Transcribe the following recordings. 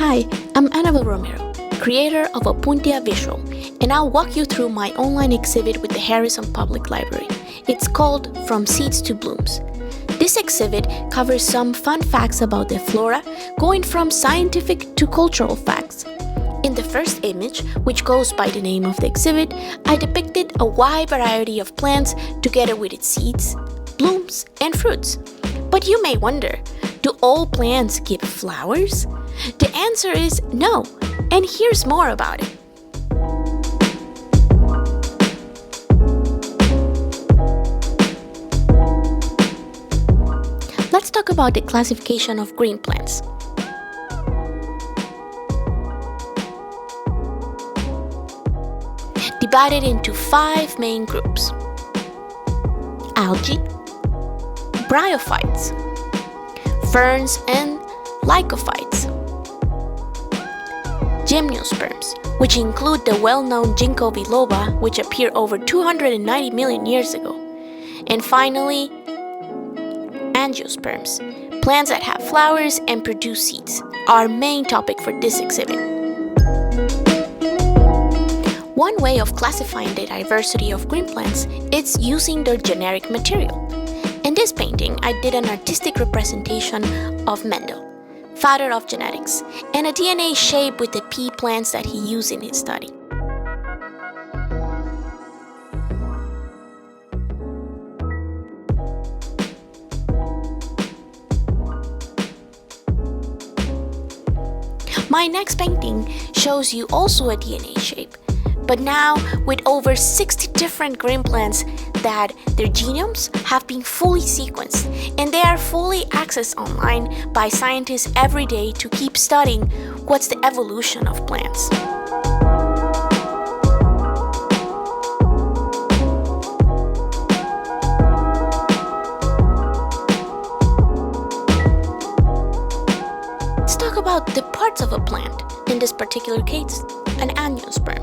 Hi, I'm Annabel Romero, creator of Opuntia Visual, and I'll walk you through my online exhibit with the Harrison Public Library. It's called From Seeds to Blooms. This exhibit covers some fun facts about the flora, going from scientific to cultural facts. In the first image, which goes by the name of the exhibit, I depicted a wide variety of plants together with its seeds, blooms, and fruits. But you may wonder, do all plants give flowers? The answer is no, and here's more about it. Let's talk about the classification of green plants. Divided into 5 main groups: algae, bryophytes, ferns, and lycophytes. Gymnosperms, which include the well-known ginkgo biloba, which appeared over 290 million years ago. And finally, angiosperms, plants that have flowers and produce seeds, our main topic for this exhibit. One way of classifying the diversity of green plants is using their generic material. In this painting, I did an artistic representation of Mendel, father of genetics, and a DNA shape with the pea plants that he used in his study. My next painting shows you also a DNA shape, but now with over 60 different green plants that their genomes have been fully sequenced, and they are fully accessed online by scientists every day to keep studying what's the evolution of plants. Let's talk about the parts of a plant, in this particular case, an angiosperm.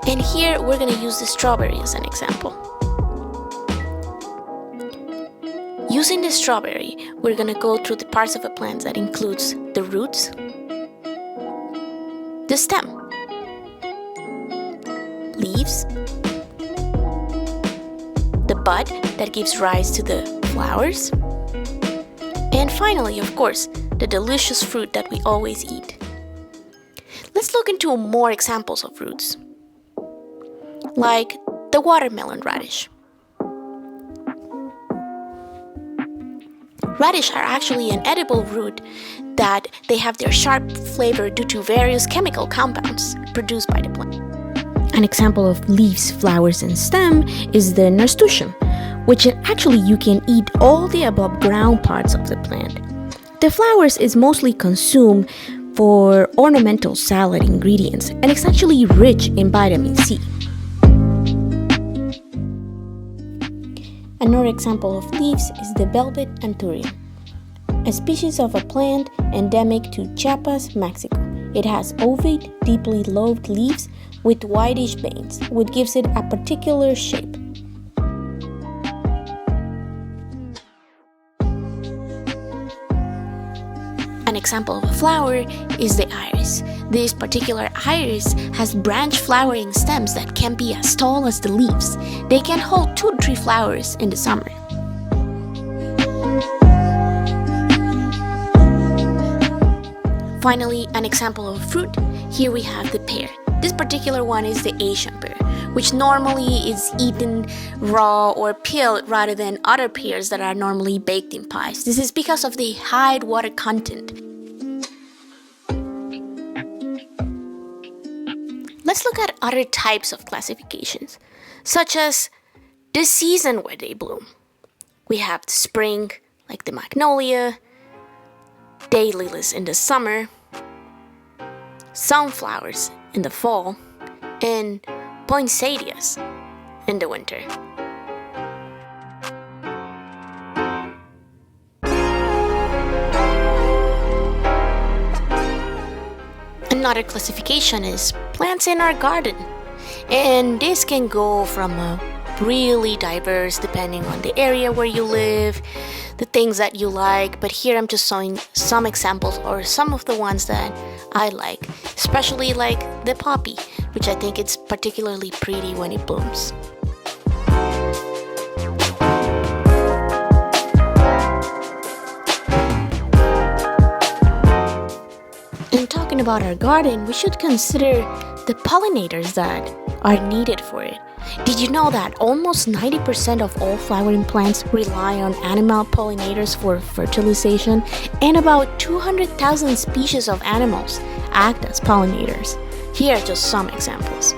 And here we're going to use the strawberry as an example. Using the strawberry, we're going to go through the parts of a plant that includes the roots, the stem, leaves, the bud that gives rise to the flowers, and finally, of course, the delicious fruit that we always eat. Let's look into more examples of roots, like the watermelon radish. Radish are actually an edible root that they have their sharp flavor due to various chemical compounds produced by the plant. An example of leaves, flowers, and stem is the nasturtium, which actually you can eat all the above ground parts of the plant. The flowers is mostly consumed for ornamental salad ingredients, and it's actually rich in vitamin C. Another example of leaves is the velvet anthurium, a species of a plant endemic to Chiapas, Mexico. It has ovate, deeply lobed leaves with whitish veins, which gives it a particular shape. An example of a flower is the iris. This particular iris has branched flowering stems that can be as tall as the leaves. They can hold 2 to 3 flowers in the summer. Finally, an example of a fruit. Here we have the pear. This particular one is the Asian pear, which normally is eaten raw or peeled rather than other pears that are normally baked in pies. This is because of the high water content. Let's look at other types of classifications, such as the season where they bloom. We have the spring, like the magnolia, daylilies in the summer, sunflowers in the fall, and poinsettias in the winter. Another classification is plants in our garden, and this can go from a really diverse depending on the area where you live, the things that you like, but here I'm just showing some examples or some of the ones that I like, especially like the poppy, which I think it's particularly pretty when it blooms. And talking about our garden, we should consider the pollinators that are needed for it. Did you know that almost 90% of all flowering plants rely on animal pollinators for fertilization, and about 200,000 species of animals act as pollinators? Here are just some examples.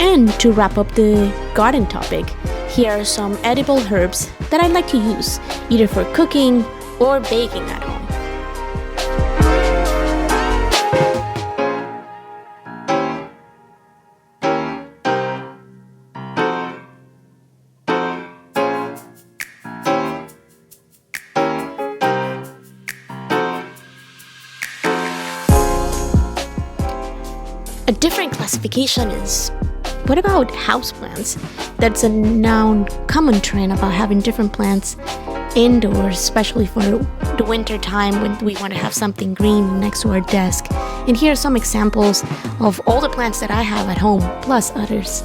And to wrap up the garden topic, here are some edible herbs that I like to use, either for cooking or baking at home. A different classification is, what about houseplants? That's a now common trend about having different plants indoors, especially for the winter time when we want to have something green next to our desk. And here are some examples of all the plants that I have at home, plus others.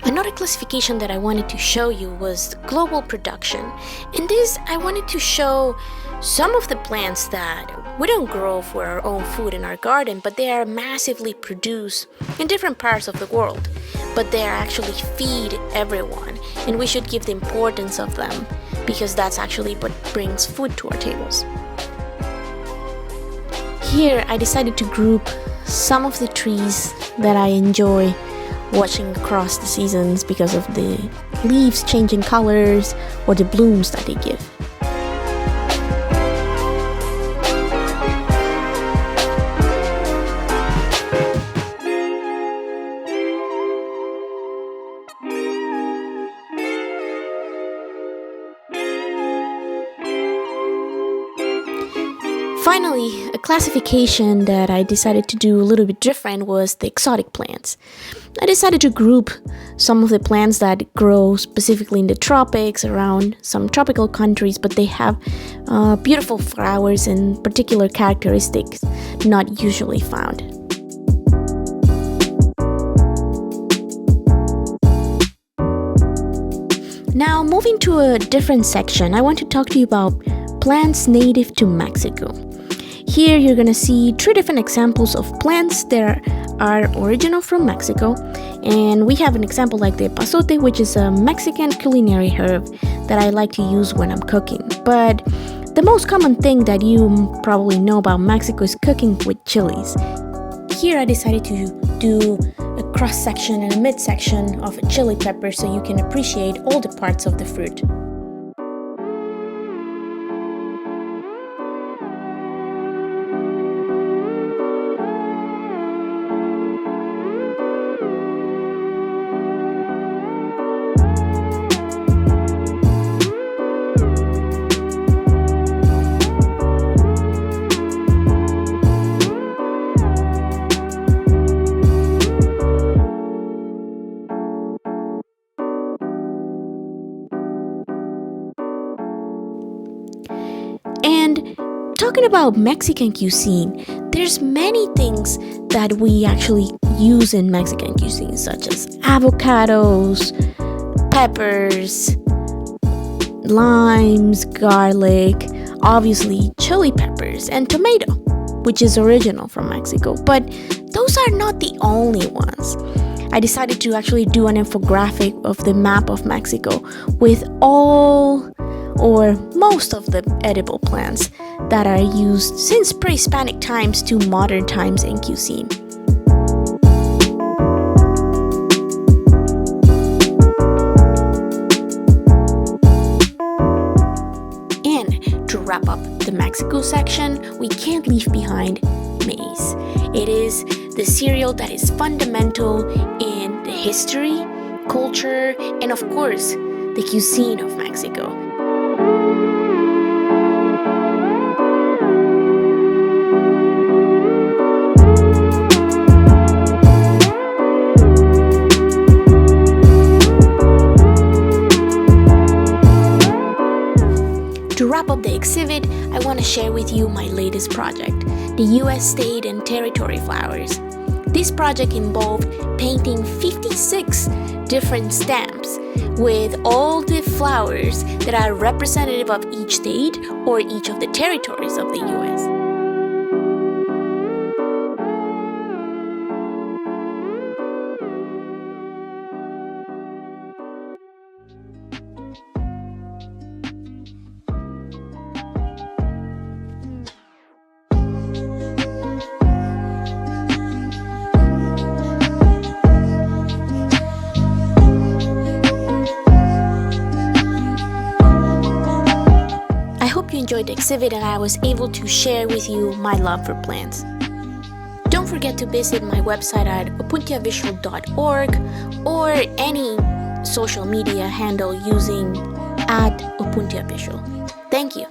Another classification that I wanted to show you was global production. In this, I wanted to show some of the plants that we don't grow for our own food in our garden, but they are massively produced in different parts of the world. But they actually feed everyone, and we should give the importance of them, because that's actually what brings food to our tables. Here, I decided to group some of the trees that I enjoy watching across the seasons because of the leaves changing colors or the blooms that they give. Finally, a classification that I decided to do a little bit different was the exotic plants. I decided to group some of the plants that grow specifically in the tropics, around some tropical countries, but they have beautiful flowers and particular characteristics not usually found. Now, moving to a different section, I want to talk to you about plants native to Mexico. Here you're gonna see 3 different examples of plants that are original from Mexico, and we have an example like the epazote, which is a Mexican culinary herb that I like to use when I'm cooking. But the most common thing that you probably know about Mexico is cooking with chilies. Here I decided to do a cross-section and a mid-section of a chili pepper so you can appreciate all the parts of the fruit. And talking about Mexican cuisine, there's many things that we actually use in Mexican cuisine, such as avocados, peppers, limes, garlic, obviously chili peppers, and tomato, which is original from Mexico. But those are not the only ones. I decided to actually do an infographic of the map of Mexico with all or most of the edible plants that are used since pre-Hispanic times to modern times in cuisine. And to wrap up the Mexico section, we can't leave behind maize. It is the cereal that is fundamental in the history, culture, and of course, the cuisine of Mexico. To wrap up the exhibit, I want to share with you my latest project, the US state and territory flowers. This project involved painting 56 different stamps with all the flowers that are representative of each state or each of the territories of the US. I hope you enjoyed the exhibit and I was able to share with you my love for plants. Don't forget to visit my website at opuntiavisual.org or any social media handle using @Opuntia Visual. Thank you.